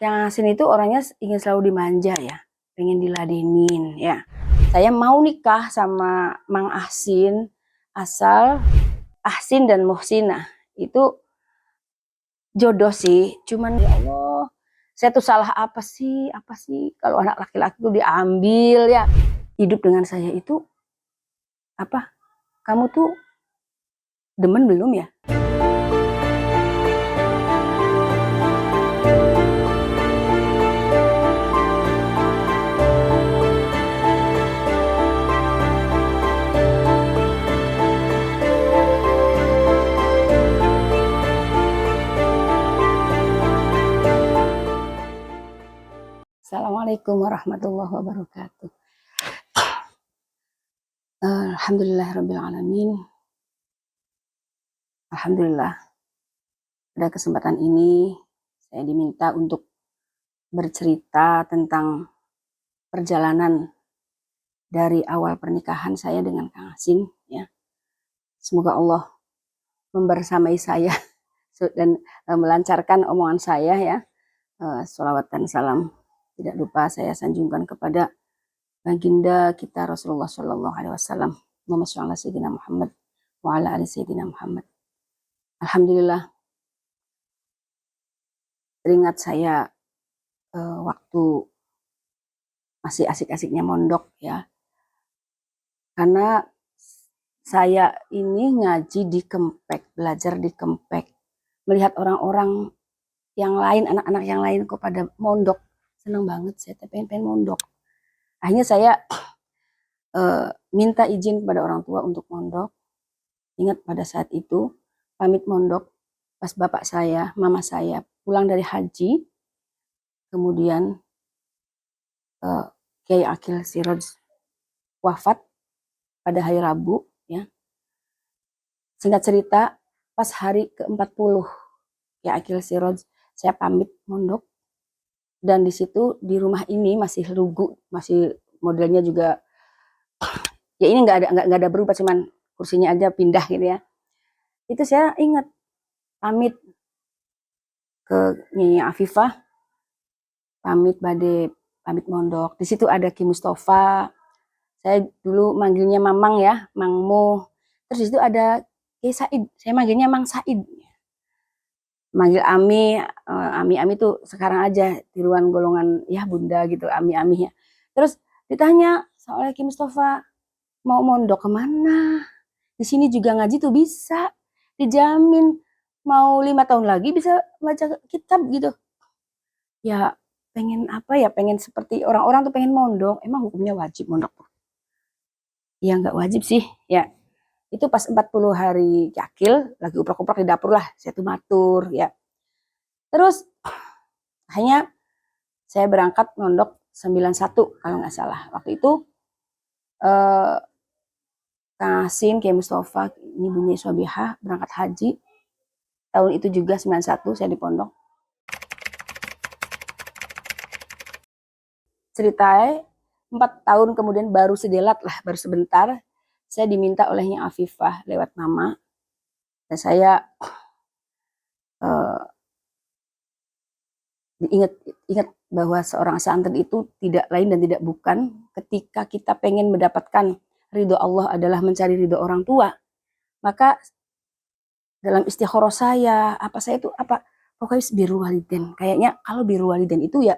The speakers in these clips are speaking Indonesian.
Kang Asin itu orangnya ingin selalu dimanja ya, pengen diladenin ya. Saya mau nikah sama Mang Ahsin asal Ahsin dan Muhsinah itu jodoh sih. Cuman ya Allah, saya tuh salah apa sih? Apa sih kalau anak laki-laki tuh diambil ya? Hidup dengan saya itu apa? Kamu tuh demen belum ya? Assalamualaikum warahmatullahi wabarakatuh. Alhamdulillahirrabbilalamin. Alhamdulillah, pada kesempatan ini saya diminta untuk bercerita tentang perjalanan dari awal pernikahan saya dengan Kang Asin ya. Semoga Allah membersamai saya dan melancarkan omongan saya ya. Sholawat dan salam tidak lupa saya sanjungkan kepada baginda kita Rasulullah Shallallahu Alaihi Wasallam. Muhammad Sayyidina Muhammad wa ala ali Sayyidina Muhammad. Alhamdulillah, teringat saya waktu masih asik-asiknya mondok ya. Karena saya ini ngaji di Kempek, belajar di Kempek. Melihat orang-orang yang lain, anak-anak yang lain kok pada mondok. Senang banget, saya pengen mondok. Akhirnya saya minta izin kepada orang tua untuk mondok. Ingat pada saat itu, pamit mondok pas bapak saya, mama saya pulang dari haji. Kemudian Kiai Akil Siroj wafat pada hari Rabu ya. Singkat cerita, pas hari ke-40 Kiai Akil Siroj saya pamit mondok, dan di situ di rumah ini masih lugu, masih modelnya juga ya ini nggak ada berubah, cuman kursinya aja pindah gitu ya. Itu saya ingat pamit ke Nyi Afifah, pamit mondok. Di situ ada Ki Mustafa. Saya dulu manggilnya Mamang ya, Mangmo. Terus di situ ada Ki Said. Saya manggilnya Mang Said. Manggil Ami, Ami tuh sekarang aja tiruan golongan ya bunda gitu, Ami ya. Terus ditanya soal Ki Mustafa, mau mondok kemana? Di sini juga ngaji tuh bisa, dijamin mau 5 tahun lagi bisa baca kitab gitu. Ya pengen apa ya, pengen seperti orang-orang tuh pengen mondok. Emang hukumnya wajib mondok? Ya nggak wajib sih ya. Itu pas 40 hari Yakil, lagi uprok-uprok di dapur lah, saya tuh matur ya. Terus hanya saya berangkat mondok 91 kalau nggak salah. Waktu itu Kang Asin, Kiai Mustafa, Ibunya Sobiha berangkat haji. Tahun itu juga 91 saya di pondok. Ceritanya 4 tahun kemudian baru sedelat lah, baru sebentar saya diminta olehnya Afifah lewat mama, dan saya ingat bahwa seorang santri itu tidak lain dan tidak bukan ketika kita pengen mendapatkan ridho Allah adalah mencari ridho orang tua. Maka dalam istikharah saya itu apa pokoknya biru waliden. Kayaknya kalau biru waliden itu ya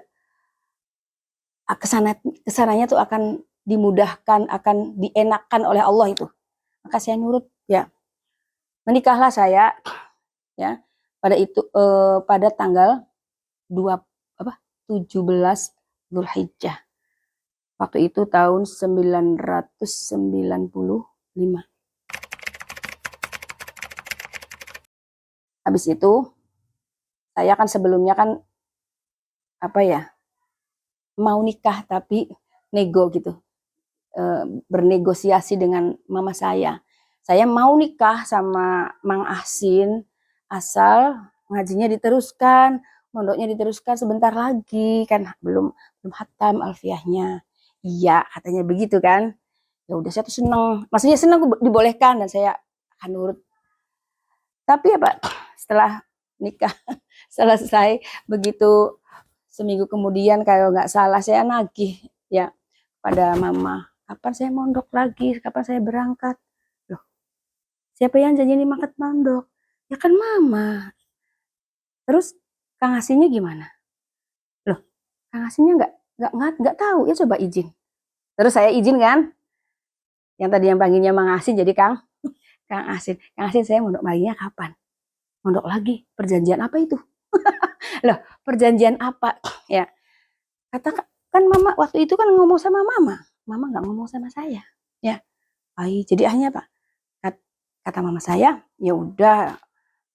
kesananya tuh akan dimudahkan, akan dienakkan oleh Allah itu. Maka saya nurut ya. Menikahlah saya ya pada tanggal 17 Dzulhijjah. Waktu itu tahun 995. Habis itu saya kan sebelumnya kan mau nikah tapi nego gitu. Bernegosiasi dengan mama saya. Saya mau nikah sama Mang Ahsin asal ngajinya diteruskan, mondoknya diteruskan sebentar lagi, kan belum hatam alfiahnya. Iya, katanya begitu kan. Ya udah, saya tuh seneng. Maksudnya seneng dibolehkan dan saya akan nurut. Tapi setelah nikah selesai, begitu seminggu kemudian kalau nggak salah saya nagih ya pada mama, kapan saya mondok lagi, kapan saya berangkat. Loh, siapa yang janji maket mondok? Ya kan mama. Terus Kang Asinnya gimana? Loh, Kang Asinnya nggak tahu ya, coba izin. Terus saya izin kan, yang tadi yang panggilnya Mang Asin jadi Kang Asin. Kang Asin, saya mondok laginya kapan? Mondok lagi, perjanjian apa itu? Loh, perjanjian apa? Ya, kata kan mama waktu itu kan ngomong sama mama nggak ngomong sama saya. Ya, jadi akhirnya apa? Kata mama saya, ya udah,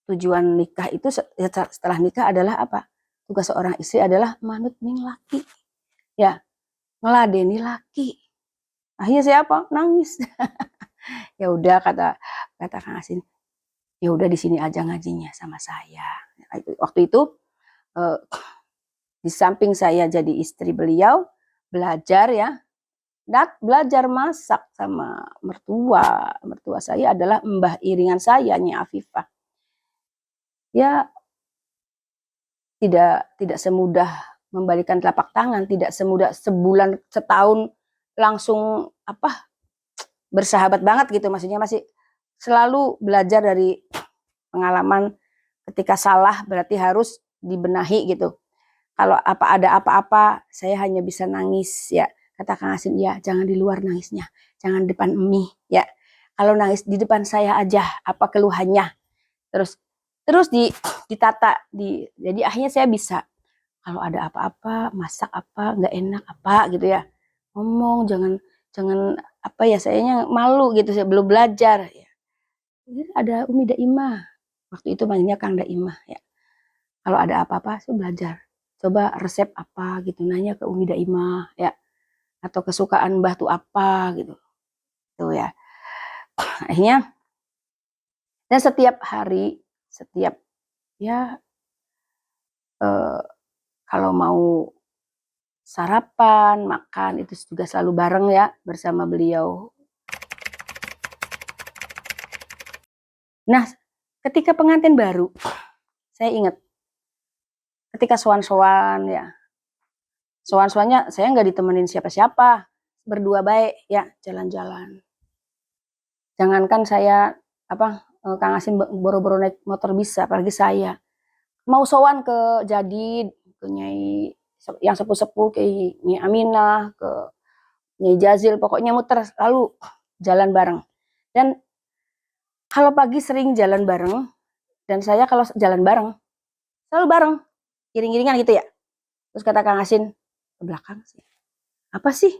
tujuan nikah itu setelah nikah adalah apa? Tugas seorang istri adalah manut ning laki. Ya, ngeladeni laki. Akhirnya saya apa? Nangis. Ya udah, kata Kang Asin, ya udah di sini aja ngajinya sama saya. Waktu itu di samping saya jadi istri beliau, belajar ya, belajar masak sama mertua. Mertua saya adalah mbah iringan saya, Nyi Afifah. Ya, tidak semudah membalikan telapak tangan, tidak semudah sebulan setahun langsung bersahabat banget gitu, maksudnya masih selalu belajar dari pengalaman. Ketika salah berarti harus dibenahi gitu. Kalau ada apa-apa saya hanya bisa nangis ya. Kata Kang Asin, ya jangan di luar nangisnya, jangan depan Emi ya. Kalau nangis di depan saya aja, apa keluhannya. Terus ditata jadi akhirnya saya bisa. Kalau ada apa-apa, masak apa, nggak enak apa gitu ya, ngomong, jangan apa ya, sayanya malu gitu, saya belum belajar ya. Ada Umi Daimah, waktu itu manggilnya Kang Daimah ya. Kalau ada apa-apa saya belajar, coba resep apa gitu, nanya ke Umi Daimah ya, atau kesukaan Mbah tuh apa gitu tuh ya. Akhirnya, dan setiap hari, setiap ya kalau mau sarapan, makan itu juga selalu bareng ya bersama beliau. Nah, ketika pengantin baru, saya ingat ketika sowan-sowan ya, sowan-sowannya saya nggak ditemenin siapa-siapa, berdua baik ya, jalan-jalan. Jangankan saya Kang Asin boro-boro naik motor bisa, apalagi saya mau sowan ke Jadi, ke Nyai yang sepuh-sepuh, ke Nyai Aminah, ke Nyai Jazil, pokoknya muter lalu jalan bareng. Dan kalau pagi sering jalan bareng, dan saya kalau jalan bareng selalu bareng, iring-iringan gitu ya. Terus kata Kang Asin ke belakang sih, apa sih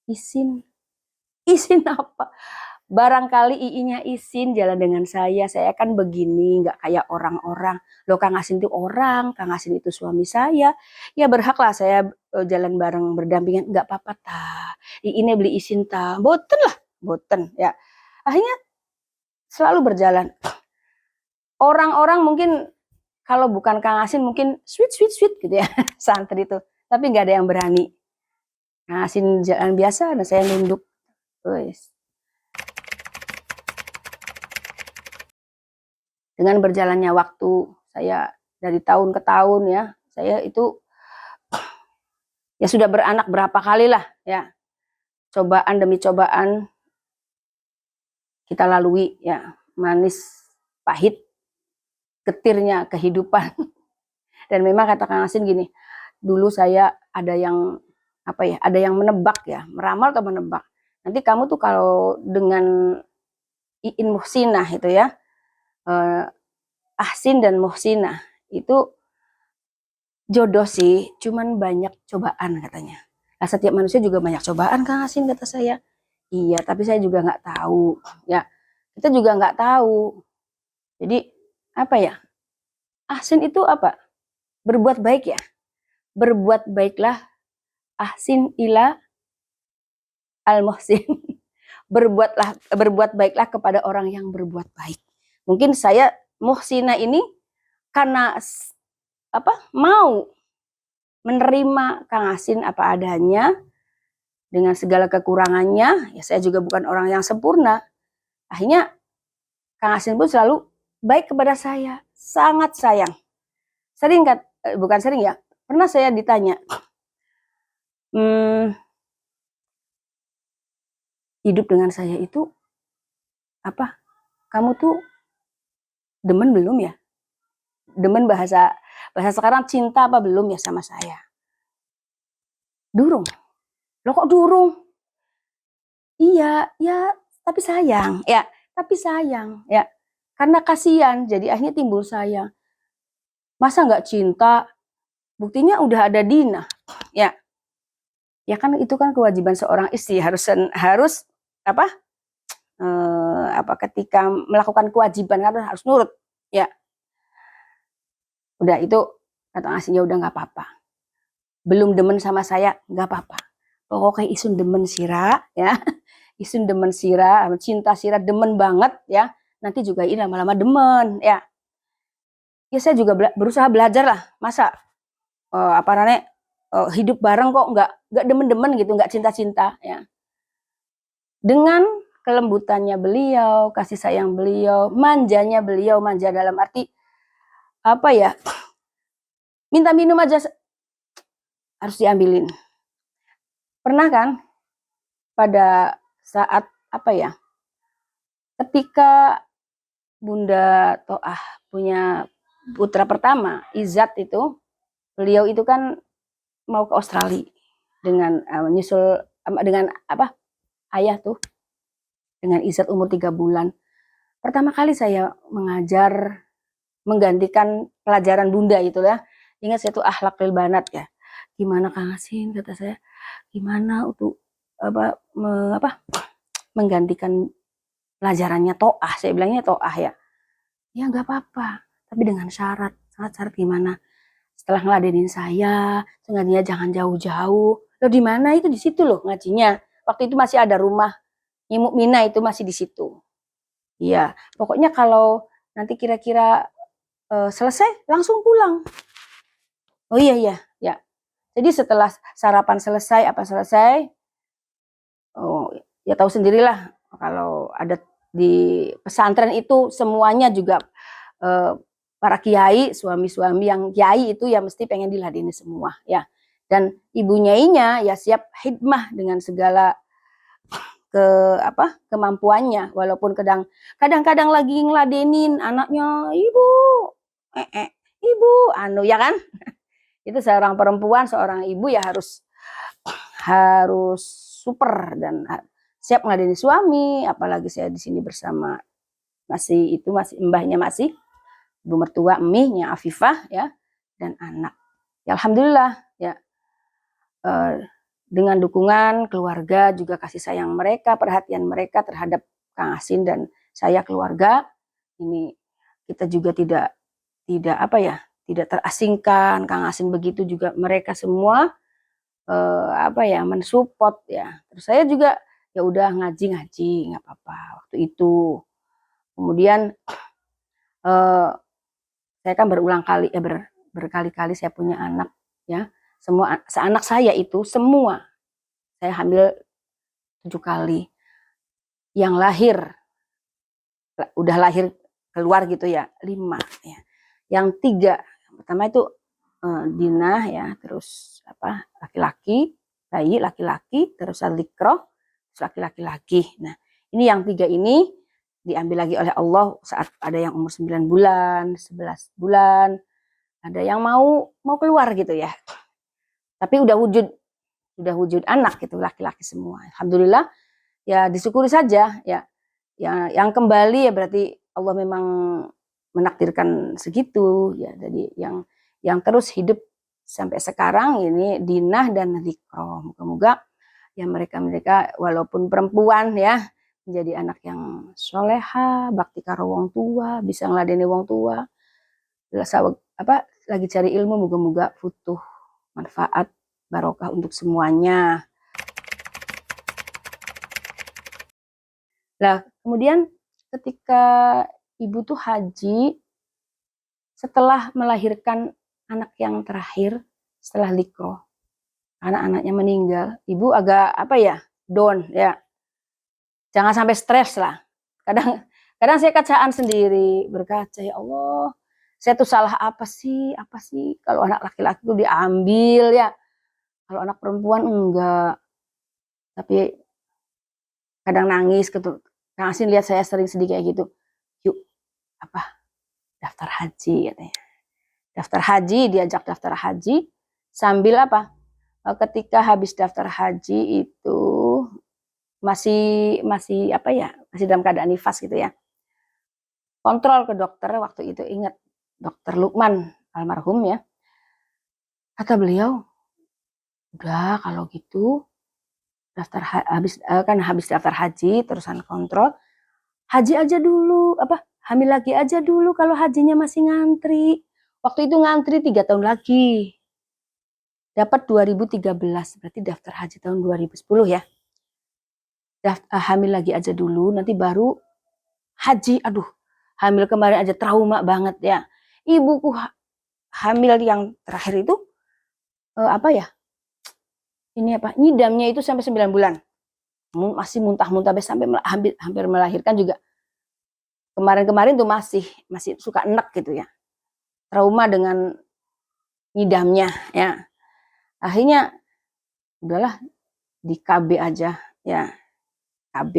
izin apa? Barangkali iinya izin jalan dengan saya kan begini, nggak kayak orang-orang. Loh, Kang Asin itu orang, Kang Asin itu suami saya, ya berhaklah saya jalan bareng berdampingan, nggak apa-apa ta. Iine beli izin ta, boten lah, boten ya. Akhirnya selalu berjalan. Orang-orang mungkin kalau bukan Kang Asin mungkin sweet gitu ya, santri itu. Tapi nggak ada yang berani. Kang Asin jalan biasa, dan saya nunduk. Dengan berjalannya waktu, saya dari tahun ke tahun ya, saya itu ya sudah beranak berapa kali lah ya, cobaan demi cobaan kita lalui ya, manis pahit getirnya kehidupan. Dan memang kata Kang Asin gini, dulu saya ada yang ada yang menebak ya, meramal atau menebak, nanti kamu tuh kalau dengan Iin Muhsinah itu ya, Ahsin dan Muhsinah itu jodoh sih, cuman banyak cobaan katanya. Nah, setiap manusia juga banyak cobaan, Kang Asin, kata saya. Iya, tapi saya juga nggak tahu ya, kita juga nggak tahu. Jadi apa ya, Ahsin itu apa, berbuat baik ya, berbuat baiklah, Ahsin ila al muhsin. Berbuat baiklah kepada orang yang berbuat baik. Mungkin saya Muhsina ini karena mau menerima Kang Asin apa adanya dengan segala kekurangannya. Ya, saya juga bukan orang yang sempurna. Akhirnya Kang Asin pun selalu baik kepada saya, sangat sayang. Bukan sering ya, pernah saya ditanya, hidup dengan saya itu apa? Kamu tuh demen belum ya? Demen bahasa sekarang cinta apa belum ya sama saya? Durung. Loh kok durung? Iya, ya, tapi sayang, ya, karena kasihan, jadi akhirnya timbul sayang. Masa nggak cinta? Buktinya udah ada Dina, ya, ya kan itu kan kewajiban seorang istri harus apa? Ketika melakukan kewajiban kan harus nurut, ya. Udah itu kata ngasihnya udah nggak apa-apa. Belum demen sama saya nggak apa-apa. Pokoknya isun demen sira, ya. Isun demen sira, cinta sira demen banget ya. Nanti juga ini lama-lama demen ya. Ya saya juga berusaha belajar lah. Masa hidup bareng kok nggak demen-demen gitu, nggak cinta-cinta ya. Dengan kelembutannya beliau, kasih sayang beliau, manjanya beliau, manja dalam arti apa ya? Minta minum aja harus diambilin. Pernah kan pada saat apa ya? Ketika Bunda Toah punya putra pertama, Izzat itu, beliau itu kan mau ke Australia dengan menyusul dengan apa? Ayah tuh dengan Izzat umur 3 bulan. Pertama kali saya mengajar menggantikan pelajaran Bunda itu ya. Ingat saya tuh akhlak lil banat ya. Gimana Kang Asin kata saya, gimana untuk menggantikan pelajarannya Toah, saya bilangnya Toah ya. Ya nggak apa-apa, tapi dengan syarat. Syarat gimana? Setelah ngeladenin saya, ngajinya jangan jauh-jauh. Loh di mana itu? Di situ loh ngajinya. Waktu itu masih ada rumah Nyimuk Mina itu masih di situ. Iya, pokoknya kalau nanti kira-kira selesai langsung pulang. Oh iya iya, ya. Jadi setelah sarapan selesai oh ya tahu sendirilah kalau ada di pesantren itu semuanya juga para kiai, suami-suami yang kiai itu ya mesti pengen diladeni semua ya. Dan ibu nyainya ya siap hikmah dengan segala kemampuannya, walaupun kadang-kadang lagi ngeladenin anaknya, ibu ya kan, itu seorang perempuan, seorang ibu ya harus super dan siap ngeladenin suami, apalagi saya di sini bersama masih mbahnya masih ibu mertua emihnya Afifah ya, dan anak. Ya, alhamdulillah ya, dengan dukungan keluarga juga kasih sayang mereka, perhatian mereka terhadap Kang Asin dan saya keluarga ini, kita juga tidak tidak terasingkan. Kang Asin begitu juga mereka semua mensupport ya. Terus saya juga ya udah ngaji nggak apa-apa waktu itu. Kemudian saya kan berulang kali ya berkali-kali saya punya anak ya. Semua seanak saya itu semua saya hamil 7 kali. Yang lahir udah lahir keluar gitu ya 5 ya. Yang 3 pertama itu Dinah ya, terus laki-laki, bayi laki-laki, terus Alikro, terus laki-laki lagi. Nah, ini yang 3 ini diambil lagi oleh Allah saat ada yang umur 9 bulan, 11 bulan, ada yang mau keluar gitu ya. Tapi udah wujud anak gitu, laki-laki semua. Alhamdulillah ya, disyukuri saja ya. Yang kembali ya berarti Allah memang menakdirkan segitu ya. Jadi yang terus hidup sampai sekarang ini Dinah dan Zikro. Moga-moga ya mereka walaupun perempuan ya menjadi anak yang soleha, bakti karo wong tua, bisa ngeladeni wong tua. Lagi cari ilmu, moga-moga futuh manfaat barokah untuk semuanya. Lah, kemudian ketika ibu tuh haji, setelah melahirkan anak yang terakhir, setelah Likro, anak-anaknya meninggal, ibu agak down ya. Jangan sampai stres lah. Kadang saya kacaan sendiri, berkaca ya Allah, Saya tuh salah apa sih? Apa sih? Kalau anak laki-laki tuh diambil ya. Kalau anak perempuan enggak. Tapi kadang nangis gitu. Kang Asin lihat saya sering sedih kayak gitu. Yuk, apa? Daftar haji katanya. Daftar haji, diajak daftar haji sambil apa? Ketika habis daftar haji itu masih apa ya? Masih dalam keadaan nifas gitu ya. Kontrol ke dokter waktu itu, ingat dokter Lukman almarhum ya. Kata beliau, udah kalau gitu habis daftar haji terusan kontrol, haji aja dulu, hamil lagi aja dulu kalau hajinya masih ngantri. Waktu itu ngantri 3 tahun lagi. Dapat 2013, berarti daftar haji tahun 2010 ya. Hamil lagi aja dulu, nanti baru haji. Aduh, hamil kemarin aja trauma banget ya. Ibuku hamil yang terakhir itu nyidamnya itu sampai 9 bulan. Masih muntah-muntah sampai hampir melahirkan juga. Kemarin-kemarin tuh masih suka enek gitu ya. Trauma dengan nyidamnya ya. Akhirnya udahlah di KB aja ya. KB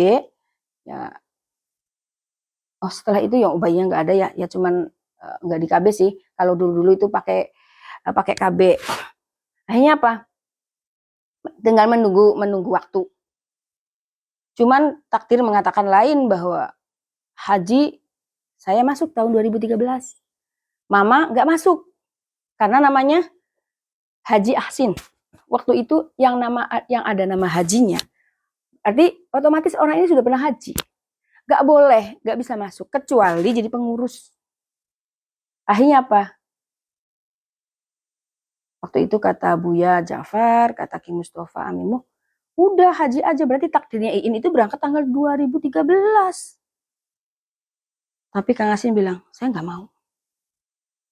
ya. Oh, setelah itu ya bayinya nggak ada ya. Ya cuman nggak di KB sih. Kalau dulu-dulu itu pakai KB. Akhirnya apa? Tinggal menunggu waktu. Cuman takdir mengatakan lain bahwa haji saya masuk tahun 2013. Mama nggak masuk karena namanya Haji Ahsin. Waktu itu yang ada nama hajinya. Arti otomatis orang ini sudah pernah haji. Nggak boleh, nggak bisa masuk kecuali jadi pengurus. Akhirnya apa? Waktu itu kata Buya Jafar, kata Ki Mustafa Amimu, udah haji aja, berarti takdirnya Iin itu berangkat tanggal 2013. Tapi Kang Asin bilang, saya nggak mau.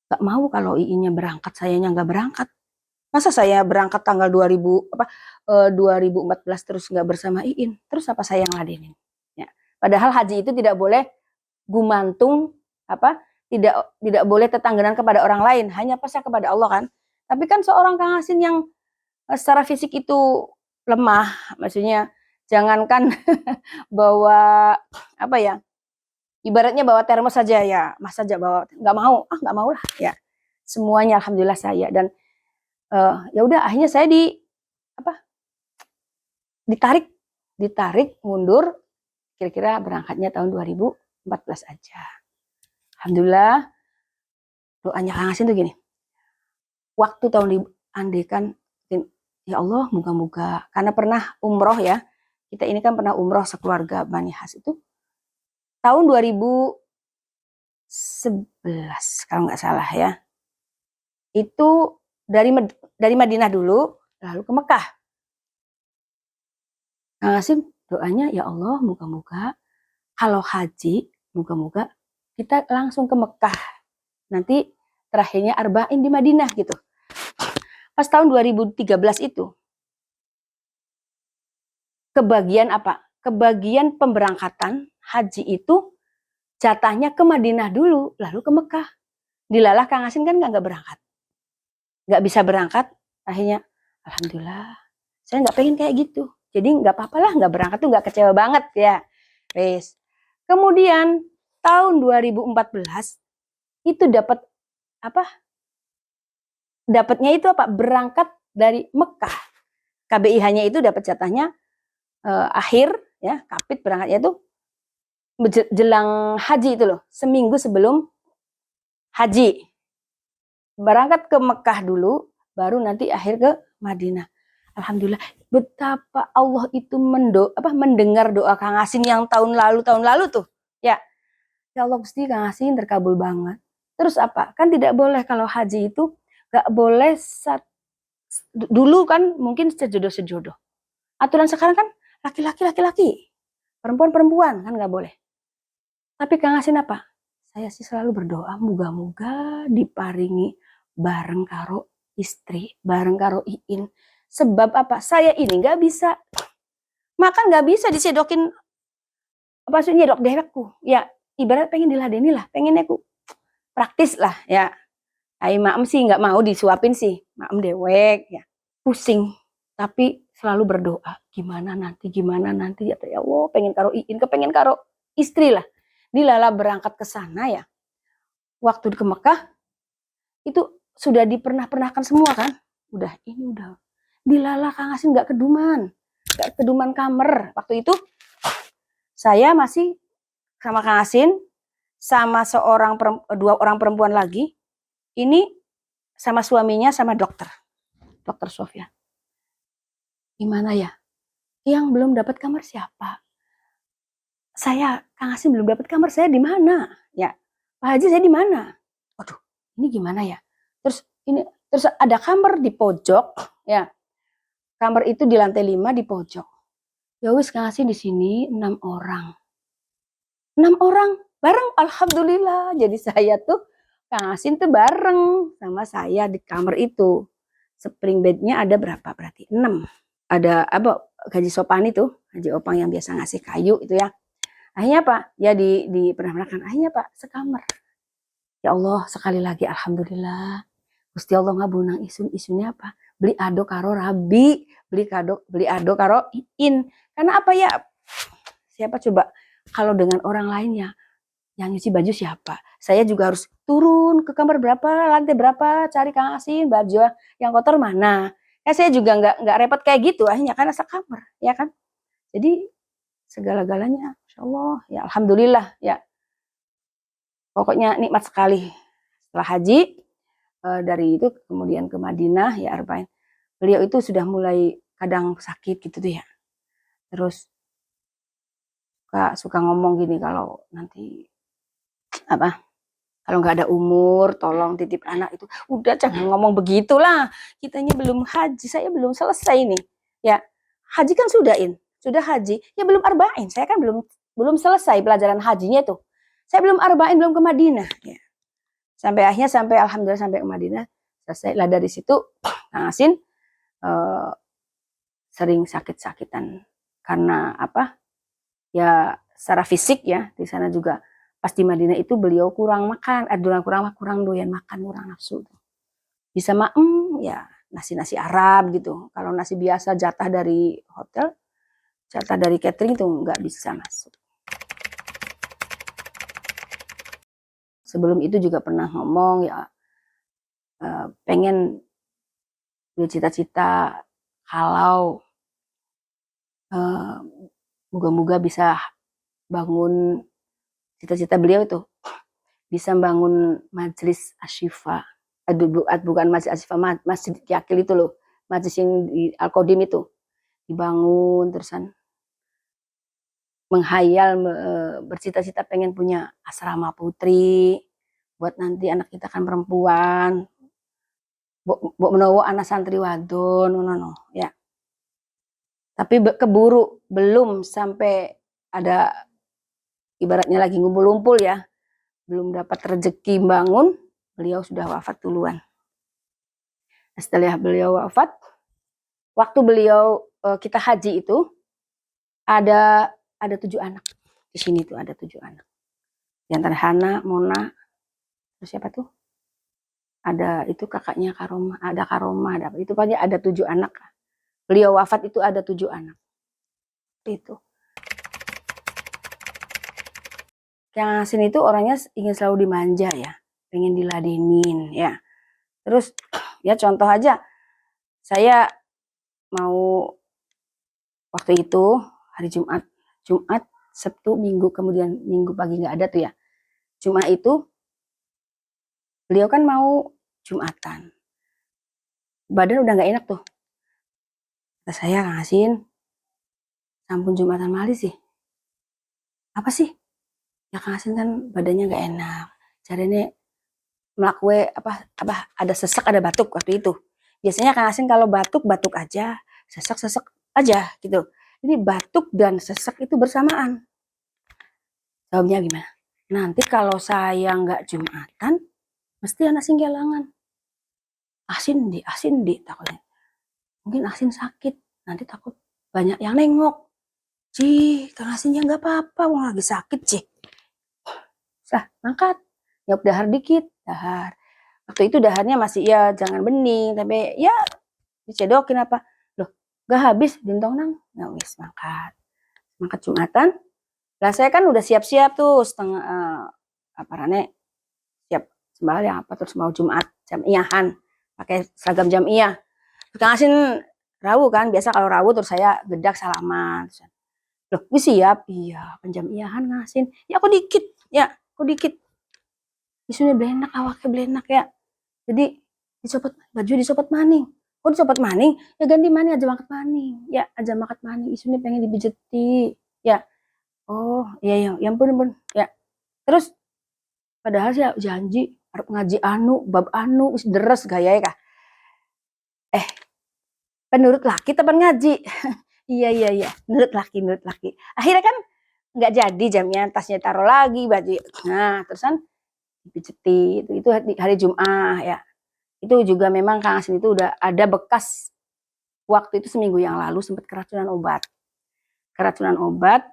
Nggak mau kalau Iinnya berangkat, sayanya nggak berangkat. Masa saya berangkat tanggal 2014 terus nggak bersama Iin? Terus apa saya yang ladenin? Ya. Padahal haji itu tidak boleh gumantung, tidak boleh tetangganan kepada orang lain, hanya pasrah kepada Allah kan. Tapi kan seorang Kang Asin yang secara fisik itu lemah, maksudnya jangankan bawa ibaratnya bawa termos saja ya, mas saja bawa, nggak mau lah ya. Semuanya alhamdulillah saya dan ya udah akhirnya saya ditarik mundur, kira-kira berangkatnya tahun 2014 aja. Alhamdulillah doanya Kang Asin tuh gini. Waktu tahun andekan ya Allah moga-moga karena pernah umroh ya. Kita ini kan pernah umroh sekeluarga Bani Has itu tahun 2011 kalau nggak salah ya. Itu dari Madinah dulu lalu ke Mekah. Kang Asin doanya ya Allah moga-moga kalau haji moga-moga kita langsung ke Mekah. Nanti terakhirnya arba'in di Madinah gitu. Pas tahun 2013 itu kebagian pemberangkatan haji itu jatahnya ke Madinah dulu lalu ke Mekah. Dilalah Kang Asin kan nggak berangkat. Nggak bisa berangkat, akhirnya alhamdulillah. Saya nggak pengen kayak gitu. Jadi nggak apa-apa lah nggak berangkat tuh nggak kecewa banget ya. Wes. Kemudian tahun 2014 itu dapatnya itu berangkat dari Mekah. KBIH-nya itu dapat jatahnya akhir ya, kapit berangkatnya itu jelang haji itu loh, seminggu sebelum haji. Berangkat ke Mekah dulu, baru nanti akhir ke Madinah. Alhamdulillah, betapa Allah itu mendengar doa Kang Asin yang tahun lalu tuh. Ya Allah Gusti Kang Asin terkabul banget. Terus kan tidak boleh kalau haji itu gak boleh dulu kan mungkin sejodoh. Aturan sekarang kan laki-laki, perempuan kan gak boleh. Tapi Kang Asin saya sih selalu berdoa moga-moga diparingi bareng karo istri, bareng karo Iin. Sebab saya ini gak bisa makan, gak bisa disedokin nyedok dewekku. Ya ibarat pengen diladeni lah, pengen aku praktis lah ya. Ai maem sih nggak mau disuapin sih, maem dewek ya. Pusing, tapi selalu berdoa, gimana nanti ya Allah, pengen karo Iin, kepengen karo istri lah. Dilala berangkat ke sana ya. Waktu ke Mekah itu sudah dipernah-pernahkan semua kan. Udah dilala Kang Asin nggak keduman kamar. Waktu itu saya masih sama Kang Asin, sama dua orang perempuan lagi. Ini sama suaminya sama dokter Sofia. Gimana ya? Yang belum dapat kamar siapa? Saya, Kang Asin belum dapat kamar, saya di mana? Ya, Pak Haji saya di mana? Waduh, ini gimana ya? Terus ada kamar di pojok, ya. Kamar itu di lantai 5 di pojok. Ya wis, Kang Asin di sini 6 orang. 6 orang bareng, alhamdulillah. Jadi saya tuh Kang Asin tuh bareng sama saya di kamar itu. Spring bednya ada berapa berarti? 6. Ada apa? Haji Sopani tuh, Haji Opang yang biasa ngasih kayu itu ya. Akhirnya Pak, ya di pernah-pernahkan. Akhirnya Pak, sekamar. Ya Allah, sekali lagi alhamdulillah. Gusti Allah ngabunang isunya apa? Beli ado karo Rabi, beli ado karo Iin. Karena apa ya? Siapa coba kalau dengan orang lainnya yang nyuci baju siapa? Saya juga harus turun ke kamar berapa, lantai berapa, cari Kang Asin, baju yang kotor mana. Ya saya juga nggak repot kayak gitu, akhirnya karena sekamar, ya kan? Jadi segala-galanya, Masya Allah, ya alhamdulillah, ya. Pokoknya nikmat sekali. Setelah haji, dari itu kemudian ke Madinah, ya Arba'in. Beliau itu sudah mulai kadang sakit gitu tuh ya. Terus Kak suka ngomong gini, kalau nanti apa, kalau nggak ada umur tolong titip anak itu. Udah jangan ngomong begitulah, kitanya belum haji, saya belum selesai nih ya. Haji kan sudah haji ya, belum arba'in, saya kan belum selesai pelajaran hajinya tuh. Saya belum arba'in, belum ke Madinah ya. Sampai alhamdulillah sampai ke Madinah selesai lah. Dari situ Kang Asin sering sakit-sakitan karena apa ya, secara fisik ya. Di sana juga pas di Madinah itu beliau kurang makan, kurang doyan makan, kurang nafsu. Bisa maem ya nasi Arab gitu. Kalau nasi biasa jatah dari hotel, jatah dari catering itu nggak bisa masuk. Sebelum itu juga pernah ngomong ya, pengen bercita-cita kalau moga-moga bisa bangun, cita-cita beliau itu bisa bangun majelis Asyifa. Bukan majelis Asyifa, masjid Yakil itu loh, majelis yang di Al-Qadim itu dibangun, terusan menghayal, bercita-cita pengen punya asrama putri buat nanti anak kita kan perempuan, buat menawa anak santri wadon, no ya. Tapi keburu, belum sampai ada ibaratnya lagi ngumpul-ngumpul ya, belum dapat rezeki bangun, beliau sudah wafat duluan. Setelah beliau wafat, waktu beliau kita haji itu ada 7 anak. Di sini tuh ada 7 anak. Di antara Hana, Mona, terus siapa tuh? Ada itu kakaknya Karoma, ada itu pokoknya ada 7 anak. Beliau wafat itu ada 7 anak. Itu. Kang Asin itu orangnya ingin selalu dimanja ya, pengen diladenin ya. Terus ya contoh aja, saya mau waktu itu hari Jumat, Sabtu, Minggu, kemudian Minggu pagi nggak ada tuh ya. Jumat itu beliau kan mau Jumatan. Badan udah nggak enak tuh. Kata saya, Kang Asin, sampun Jumatan malih sih. Apa sih? Ya Kang Asin kan badannya nggak enak. Caranya melakukan apa ada sesak, ada batuk waktu itu. Biasanya Kang Asin kalau batuk aja, sesak aja gitu. Ini batuk dan sesak itu bersamaan. Jawabnya gimana? Nanti kalau saya nggak Jumatan, mesti anak Asin kehilangan. Asin di takutnya. Mungkin Asin sakit, nanti takut banyak yang nengok. Kang Asinnya nggak apa-apa, wong lagi sakit, Cih. Mangkat. nyok dahar dikit, dahar. Waktu itu daharnya masih ya jangan bening, tapi ya dicedokin apa. Loh, gak habis dintong nang. Nah, wis mangkat. Mangkat Jumatan. Lah saya kan udah siap-siap tuh setengah apa rane siap sembahyang apa terus mau Jumat jamiahan pakai seragam jamiah. Kang Asin rawu kan biasa kalau rawu terus saya gedak salaman. Loh, wis siap iya penjamiahan Kang Asin. Ya aku dikit. Isunya blenak awaknya blenak ya. Jadi dicopot baju dicopot maning. Oh dicopot maning? Ya ganti maning aja makat maning. Ya aja makat maning. Isunya pengen dibijeti. Ya. Oh iya iya. Ya ampun. Ya. Terus padahal sih janji harus ngaji anu, bab anu, wis deres gaya kah. Penurut laki tepan ngaji. Iya. Menurut laki. Akhirnya kan nggak jadi jamnya, tasnya taruh lagi baju. Nah, terusan dipijeti. Itu hari Jumat ya. Itu juga memang Kang Asin itu udah ada bekas waktu itu seminggu yang lalu sempat keracunan obat. Keracunan obat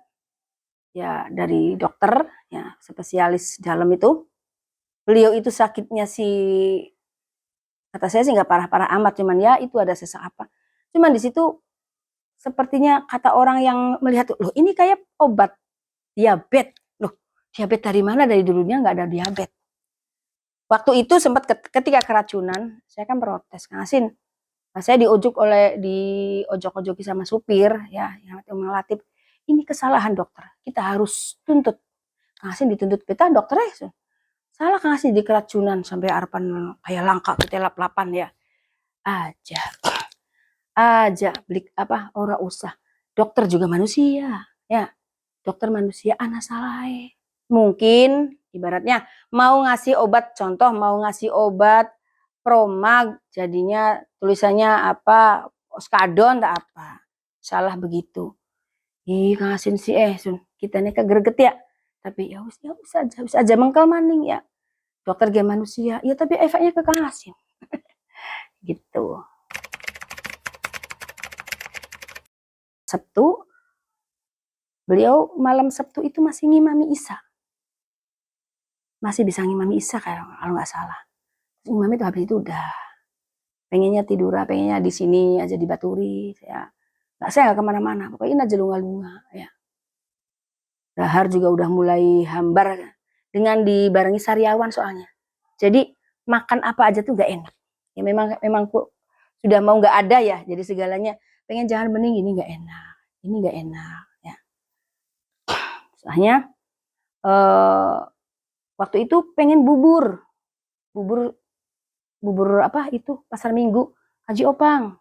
ya dari dokter ya spesialis dalam itu. Beliau itu sakitnya kata saya sih nggak parah-parah amat, cuman ya itu ada sesak apa. Cuman di situ sepertinya kata orang yang melihat loh ini kayak obat diabetes. Loh, diabetes dari mana? Dari dulunya nggak ada diabetes. Waktu itu sempat ketika keracunan, saya kan protes, Kang Asin. Nah, saya diojok-ojoki sama supir ya yang melatih. Ini kesalahan dokter. Kita harus tuntut. Kang Asin dituntut kita dokternya. Salah Kang Asin di keracunan sampai harapan kayak langka kita lap-lapan ya. Aja beli apa ora usah. Dokter juga manusia ya. Dokter manusia anak salah. Mungkin ibaratnya mau ngasih obat contoh mau ngasih obat Promag jadinya tulisannya apa Oskadon tak apa salah begitu. Ih Kang Asin sih Sun kita nih kegreget ya tapi ya wis aja mengkel maning ya dokter ge manusia ya tapi efeknya ke Kang Asin gitu. Sabtu beliau malam Sabtu itu masih ngimami Isya masih bisa ngimami Isya kalau nggak salah ngimami itu habis itu udah pengennya tidur pengennya di sini aja di Baturi saya nggak kemana-mana pokoknya aja lunga-lunga ya dahar juga udah mulai hambar dengan dibarengi sariawan soalnya jadi makan apa aja tuh gak enak ya memang sudah mau nggak ada ya jadi segalanya pengen jangan bening ini nggak enak ya soalnya waktu itu pengen bubur apa itu pasar minggu Haji Opang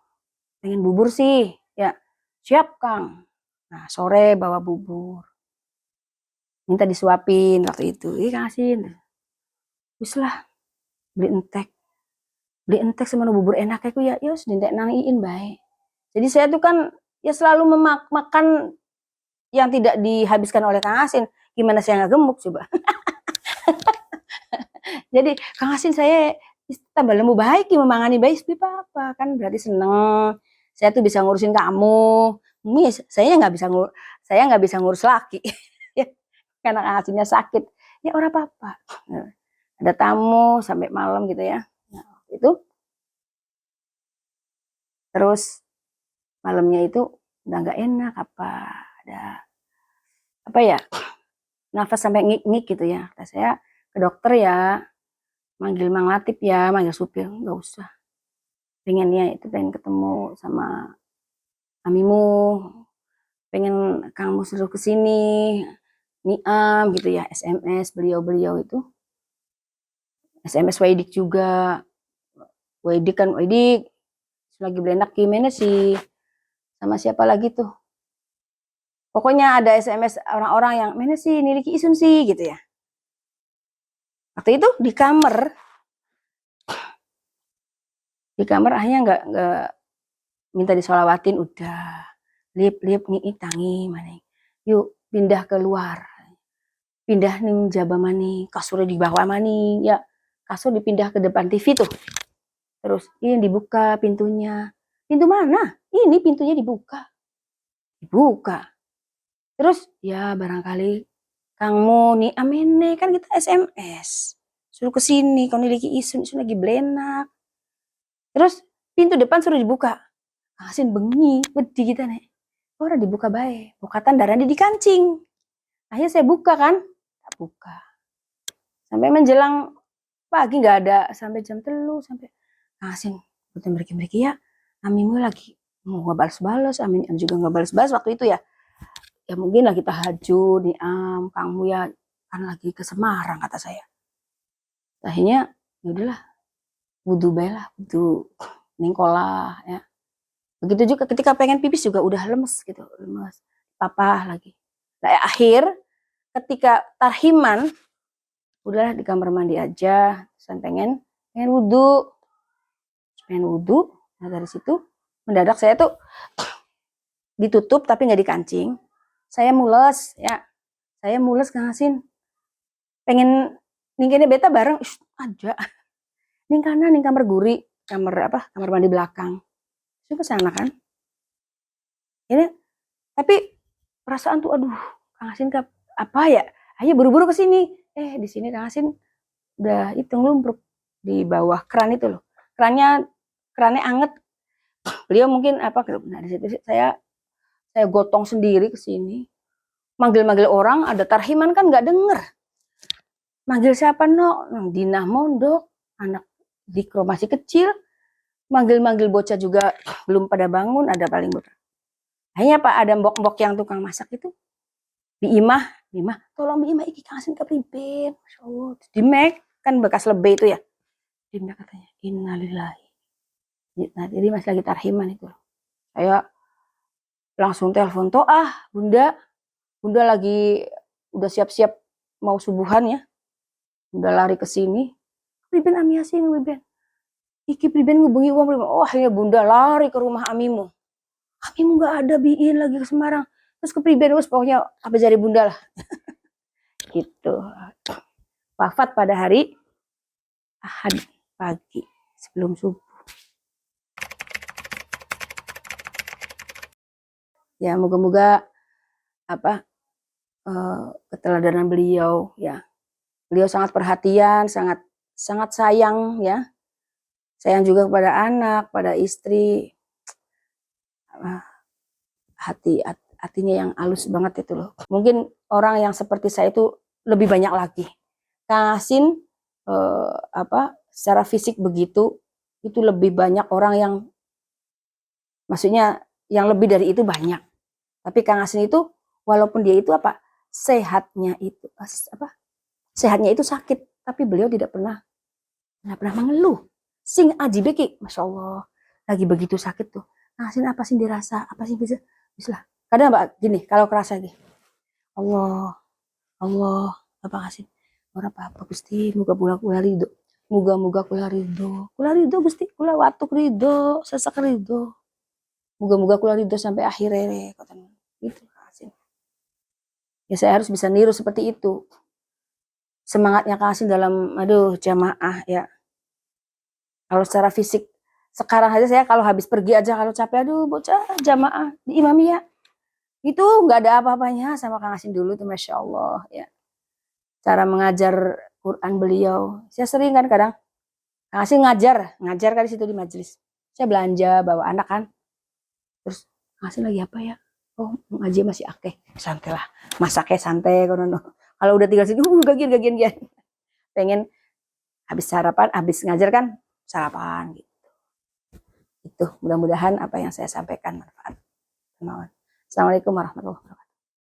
pengen bubur sih ya siap Kang nah sore bawa bubur minta disuapin waktu itu Kang Asin wis lah beli entek sama bubur enak aku ya yos dintek nangiin baik jadi saya tuh kan ya selalu makan yang tidak dihabiskan oleh Kang Asin gimana saya nggak gemuk coba jadi Kang Asin saya tambah lembu baik memangani baik apa kan berarti seneng saya tuh bisa ngurusin kamu Miss saya nggak bisa ngurus laki karena Kang Asinnya sakit ya orang apa-apa ada tamu sampai malam gitu ya nah, itu terus malamnya itu udah nggak enak apa ya nafas sampai ngik-ngik gitu ya kata saya ke dokter ya manggil Mang Latif ya manggil supir nggak usah pengennya itu pengen ketemu sama Amimu pengen Kang Mus suruh kesini Niam gitu ya SMS beliau itu SMS Waidik juga Waidik lagi belenak gimana sih sama siapa lagi tuh pokoknya ada SMS orang-orang yang mana sih Niliki Isun sih gitu ya waktu itu di kamar akhirnya nggak minta disolawatin udah lip nih tangi mana yuk pindah keluar pindah nih jaba mani kasurnya di bawah mani ya kasur dipindah ke depan TV tuh terus ini dibuka pintunya pintu mana ini pintunya dibuka terus ya barangkali Kang Mo nih amene kan kita SMS suruh ke sini, kau niliki isun lagi belenak. Terus pintu depan suruh dibuka. Kang Asin bengi, wedi kita nih. Orang dibuka baik, bukatan darahnya dikancing. Akhirnya saya buka kan, tak buka. Sampai menjelang pagi nggak ada, sampai jam 3 sampai Kang Asin betul mereka ya. Amimu lagi mau nggak balas-balas, Amin juga nggak balas-balas waktu itu ya. Ya mungkin lah kita haju nih kamu ya kan lagi ke Semarang kata saya. Akhirnya ya udahlah, wudhu baiklah, wudhu ningkolah ya. Begitu juga ketika pengen pipis juga udah lemes gitu, lemes. Papa lagi. Nah, akhir ketika tarhiman udahlah di kamar mandi aja, saya pengen wudhu. Nah dari situ mendadak saya tuh ditutup tapi nggak dikancing. Saya mules ya. Saya mules Kang Asin. Pengen ningkene beta bareng aja. Ning kanan ning kamar guri, kamar mandi belakang. Saya ke sana kan. Ini tapi perasaan tuh aduh, Kang Asin apa ya? Ayo buru-buru ke sini. Di sini Kang Asin udah itu ngelumpruk di bawah keran itu loh. Kerannya anget. Beliau mungkin nah di situ saya gotong sendiri ke sini. Manggil-manggil orang, ada tarhiman kan nggak denger. Manggil siapa no? Dinah mondok, anak Dikro masih kecil. Manggil-manggil bocah juga belum pada bangun, ada paling bocah. Akhirnya Pak ada mbok-mbok yang tukang masak itu. Bi Imah, tolong Bi Imah iki Kang Asin kepriben. Masyaallah. Di Mek kan bekas lebih itu ya. Di Mek katanya, innalillahi. Nah, jadi masih lagi tarhiman itu. Saya langsung telepon Bunda lagi udah siap-siap mau subuhan ya. Udah lari ke sini. Priben Ami Yasin, priben. Iki priben ngubungi uang priben. Oh, akhirnya Bunda lari ke rumah Amimu. Amimu nggak ada biin lagi ke Semarang. Terus ke priben pokoknya apa jari Bunda lah. Gitu. Wafat pada hari Ahad pagi sebelum subuh. Ya moga-moga keteladanan beliau ya. Beliau sangat perhatian, sangat sayang ya. Sayang juga kepada anak, pada istri. Hatinya yang halus banget itu loh. Mungkin orang yang seperti saya itu lebih banyak lagi. Kang Asin secara fisik begitu, itu lebih banyak orang yang maksudnya yang lebih dari itu banyak. Tapi Kang Asin itu walaupun dia itu sehatnya itu sakit, tapi beliau tidak pernah mengeluh. Sing aji beki, Masya Allah, lagi begitu sakit tuh. Kang Asin apa sih dirasa, apa sih bisa lah. Kadang gini, kalau kerasa gini, Allah, apa Asin, orang apa Gusti, muga ridho, muga kula ridho Gusti, kula watuk ridho, sesak ridho, muga kula ridho sampai akhirnya, katanya gitu. Ya saya harus bisa niru seperti itu. Semangatnya Kang Asin dalam jamaah ya. Kalau secara fisik sekarang aja saya kalau habis pergi aja kalau capek bocah jamaah di Imamiyah itu nggak ada apa-apanya sama Kang Asin dulu tuh, Masya Allah ya. Cara mengajar Quran beliau, saya sering kan kadang Kang Asin ngajar kan di situ di majelis. Saya belanja bawa anak kan, terus Kang Asin lagi apa ya? Oh ngaji masih akeh, santai lah, masaknya santai kalau udah tinggal situ gagian pengen habis sarapan, habis ngajar kan sarapan gitu. Itu mudah-mudahan apa yang saya sampaikan manfaat. Assalamualaikum warahmatullahi wabarakatuh.